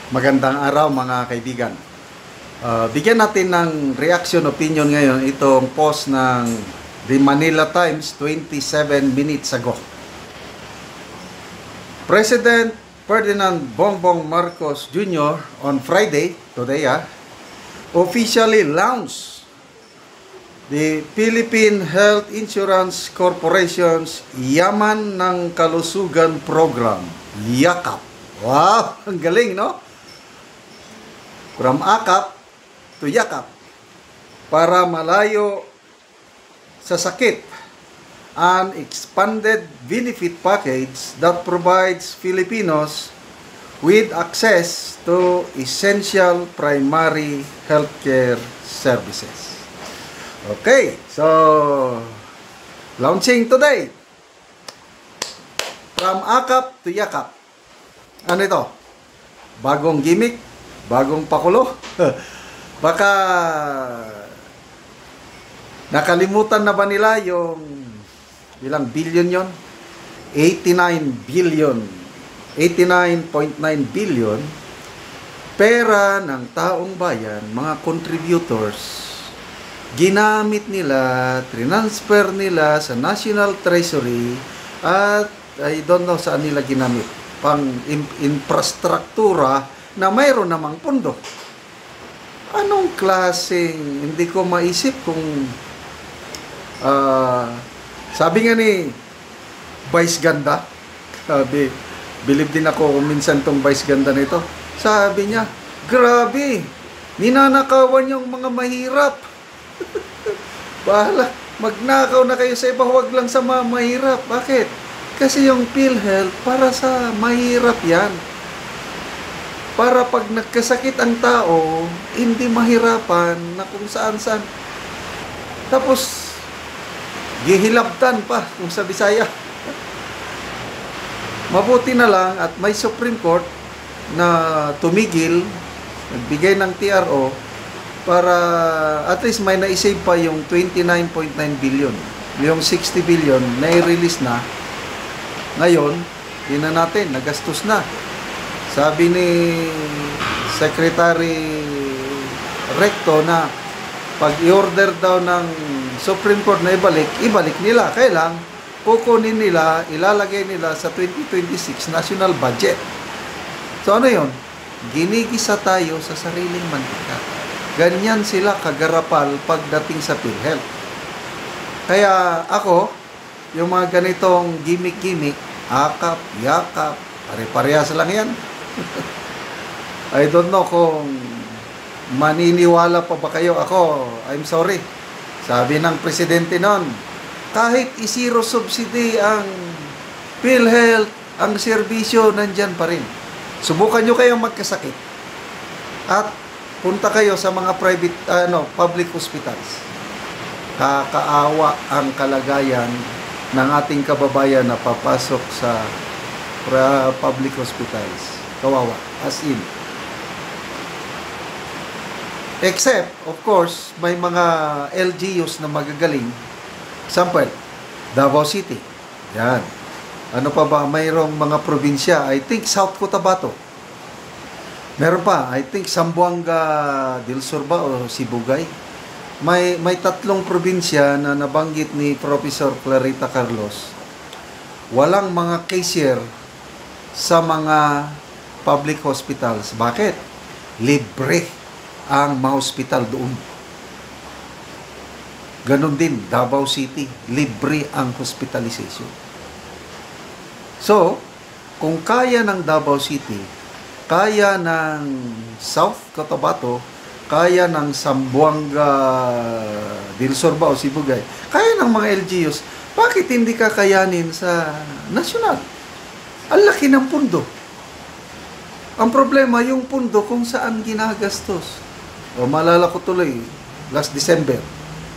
Magandang araw mga kaibigan. Bigyan natin ng reaction opinion ngayon itong post ng The Manila Times 27 minutes ago. President Ferdinand Bongbong Marcos Jr. on Friday, today officially launched the Philippine Health Insurance Corporation's Yaman ng Kalusugan Program, YAKAP. Wow, ang galing, no? From AKAP to YAKAP para malayo sa sakit, an expanded benefit package that provides Filipinos with access to essential primary healthcare services. Okay, so launching today from AKAP to YAKAP. Ano ito? Bagong gimmick? Bagong pakulo? Baka nakalimutan na ba nila yung ilang billion yon? 89 billion. 89.9 billion pera ng taong bayan, mga contributors, ginamit nila, transfer nila sa National Treasury at I don't know saan nila ginamit. Pang infrastruktura na mayroon namang pundo. Anong klaseng, hindi ko maisip kung sabi nga ni Vice Ganda, believe din ako kung minsan tong Vice Ganda nito, sabi niya, grabe, ninanakawan yung mga mahirap. Bahala, magnakaw na kayo sa iba, huwag lang sa mga mahirap. Bakit? Kasi yung PhilHealth, para sa mahirap yan. Para pag nagkasakit ang tao, hindi mahirapan na kung saan-saan. Tapos, gihilabtan pa kung sa Bisaya. Mabuti na lang at may Supreme Court na tumigil, nagbigay ng TRO para at least may na-save pa yung 29.9 billion. Yung 60 billion na i-release na. Ngayon, yun na natin, nagastos na. Sabi ni Secretary Recto na pag i-order daw ng Supreme Court na ibalik nila. Kailang kukunin nila, ilalagay nila sa 2026 national budget. So ano yun? Ginigisa tayo sa sariling mantika. Ganyan sila kagarapal pagdating sa PhilHealth. Kaya ako, yung mga ganitong gimmick-gimmick, AKAP, YAKAP, pare-parehas lang yan. I don't know kung maniniwala pa ba kayo. Ako, I'm sorry. Sabi ng presidente noon, kahit i-zero subsidy ang PhilHealth, ang serbisyo nandyan pa rin. Subukan nyo kayong magkasakit at punta kayo sa mga private, public hospitals. Kakaawa ang kalagayan ng ating kababayan na papasok sa public hospitals. Kawawa, as in. Except, of course, may mga LGUs na magagaling. Example, Davao City. Yan. Ano pa ba? Mayroong mga probinsya. I think South Cotabato. Meron pa. I think Zamboanga del Sur ba o Sibugay. May tatlong probinsya na nabanggit ni Professor Clarita Carlos. Walang mga cashier sa mga public hospitals. Bakit? Libre ang mga hospital doon. Ganon din, Davao City. Libre ang hospitalization. So, kung kaya ng Davao City, kaya ng South Cotabato, kaya ng Zamboanga del Sur ba o Sibugay, kaya ng mga LGUs, bakit hindi kakayanin sa nasyonal? Ang laki ng pundo. Ang problema, yung pundo kung saan ginagastos. O malala ko tuloy, last December,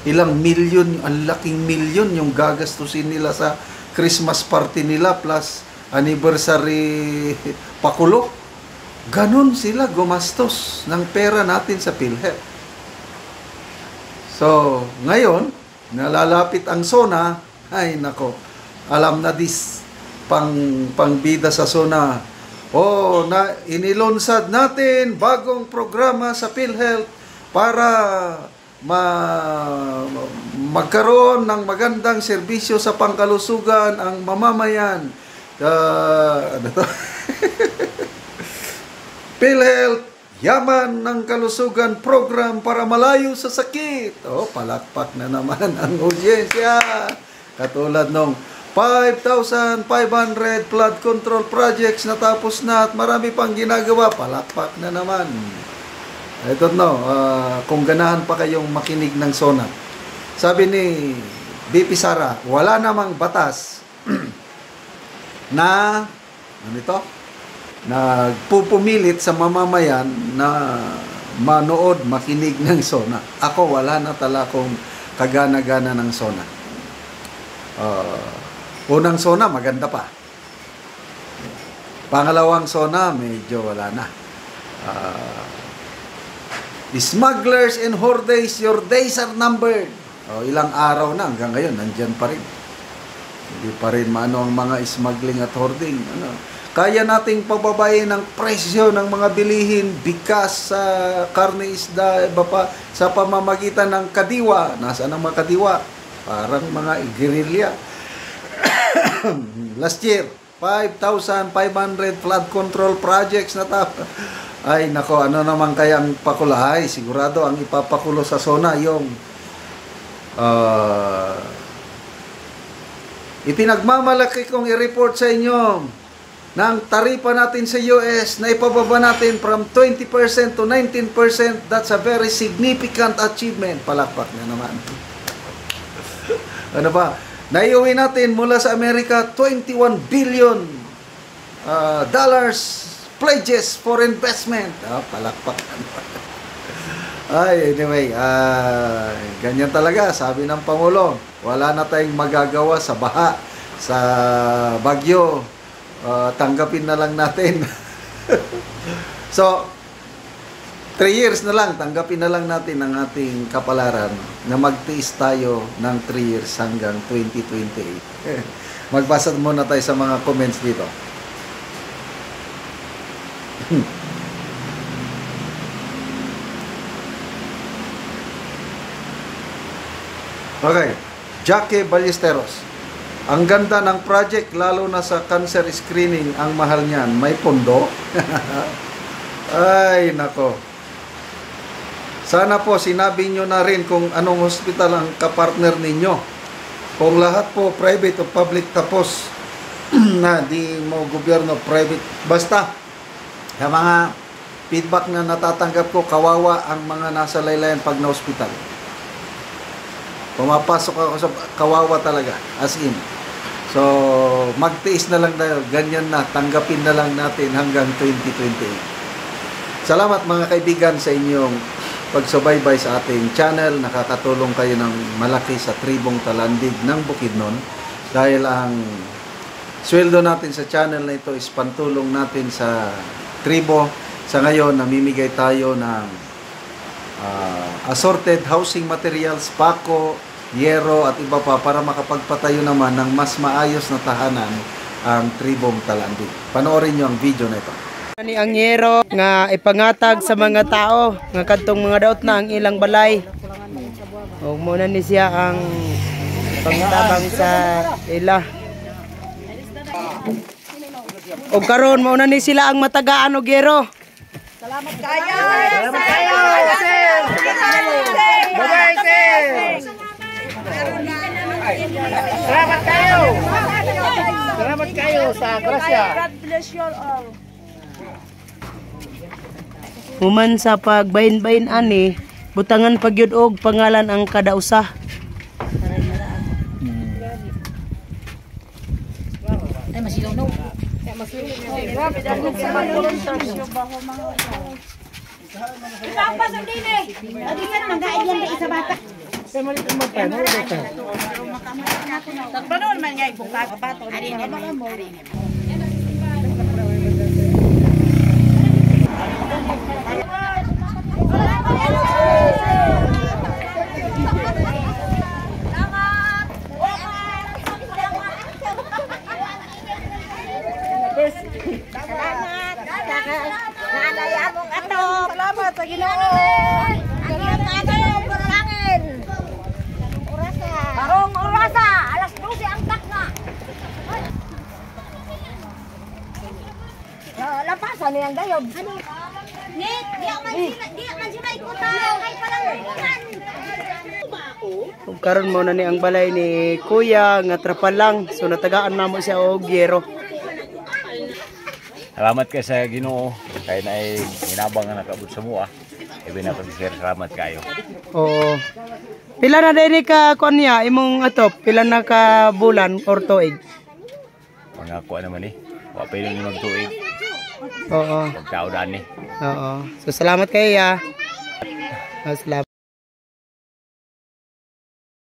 ilang milyon, ang laking milyon yung gagastusin nila sa Christmas party nila plus anniversary pakulo. Ganon sila gumastos ng pera natin sa PhilHealth. So, ngayon, nalalapit ang SONA, ay nako, alam na this, pangbida sa SONA, na inilunsad natin bagong programa sa PhilHealth para magkaroon ng magandang serbisyo sa pangkalusugan ang mamamayan. Ano to? PhilHealth, yaman ng kalusugan program para malayo sa sakit. Palakpak na naman ang audiensya. Katulad nung 5,500 flood control projects na tapos na at marami pang ginagawa. Palakpak na naman. I don't know kung ganahan pa kayong makinig ng SONA. Sabi ni BP Sara, wala namang batas na nagpupumilit sa mamamayan na manood, makinig ng SONA. Ako, wala na tala akong kagana-gana ng SONA. Unang SONA, maganda pa. Pangalawang SONA, medyo wala na. Smugglers and hoardays, your days are numbered. Ilang araw na, hanggang ngayon, nandyan pa rin. Hindi pa rin maano ang mga smuggling at hoarding. Kaya nating pababayin ang presyo ng mga bilihin, bigas, karne, isda, iba pa, sa pamamagitan ng kadiwa. Nasaan ang mga kadiwa? Parang mga guerrilla. Last year, 5,500 flood control projects na Ay, nako, ano naman kaya ang pakulahay? Sigurado ang ipapakulo sa SONA yung ipinagmamalaki kong i-report sa inyo ng taripa natin sa US na ipababa natin from 20% to 19%. That's a very significant achievement. Palakpak na naman. Ano ba? Naiuwi natin mula sa Amerika 21 billion dollars pledges for investment. Palakpak. Ay, anyway, ganyan talaga, sabi ng Pangulo. Wala na tayong magagawa sa baha, sa bagyo. Tanggapin na lang natin. So, 3 years na lang, tanggapin na lang natin ang ating kapalaran na magtiis tayo ng 3 years hanggang 2028. Magbasa muna tayo sa mga comments dito. Okay, Jackie Ballesteros. Ang ganda ng project, lalo na sa cancer screening, ang mahal niyan. May pondo? Ay, nako. Sana po sinabi nyo na rin kung anong hospital ang kapartner ninyo. Kung lahat po private o public, tapos na di mo gobyerno, private. Basta, yung mga feedback na natatanggap ko, kawawa ang mga nasa laylayan pag na hospital. Pumapasok ako sa kawawa talaga, as in. So, magtiis na lang tayo, ganyan na, tanggapin na lang natin hanggang 2028. Salamat mga kaibigan sa inyong pagsubaybay sa ating channel. Nakakatulong kayo ng malaki sa tribong Talandig ng Bukidnon. Dahil ang sweldo natin sa channel na ito is pantulong natin sa tribo. Sa ngayon, namimigay tayo ng assorted housing materials, pako, yero at iba pa para makapagpatayo naman ng mas maayos na tahanan ang tribong Talandig. Panoorin nyo ang video na ito. Ani ang yero nga ipangatag sa mga tao nga kadtong mga daot na ang ilang balay. O muna ni siya ang pangtabang sa ila. O karon muna ni sila ang matagaan og yero. Salamat kayo! Salamat kayo! Bye-bye, sir! Salamat kayo! Salamat kayo sa grasya! God bless you all! Human sa pagbahin-bahin ani, butangan pagyud og pangalan ang kada usa. Ay, masilaw no. Ipapasok din eh. Lagi ka naman kain yan na isa bata. Tagpanoon man nga ibong kakapato. Ari naman. Salamat. Nanay among atok. Salamat sa Ginoo. Salamat kayo panalangin. Orasa. Barong orasa, alas 12 ang takna. Lampasan niyang gayod. Nik, di man sila ikutan. Kay palangunan. Ug karon mo na ni ang balay ni Kuya nga trapal lang. So natagaan namo siya og yero. Salamat kay sa Ginoo kay naay hinabang nga nakabot sa mua. Ibi na pag-share salamat kayo. Oo. Pila na diri ka kuan niya imong atop? Pila na ka bulan or tuig? Mga kuha naman eh. Wa pa yung magtuig. Oo. Pagkaudan eh. Oo. So salamat kayo ya. Salamat.